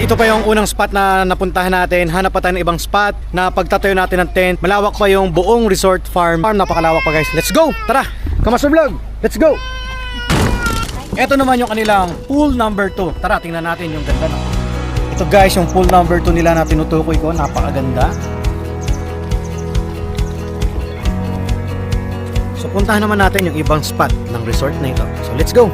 ito pa yung unang spot na napuntahan natin. Hanap pa tayo ng ibang spot na pagtatayo natin ng tent. Malawak pa yung buong resort farm. Napakalawak pa guys. Let's go! Tara! Kamas Vlog! Let's go! Ito naman yung kanilang pool number 2. Tara, tingnan natin yung ganda na. Ito guys, yung pool number 2 nila na tinutukoy ko. Napakaganda. So puntahan naman natin yung ibang spot ng resort na ito. So let's go!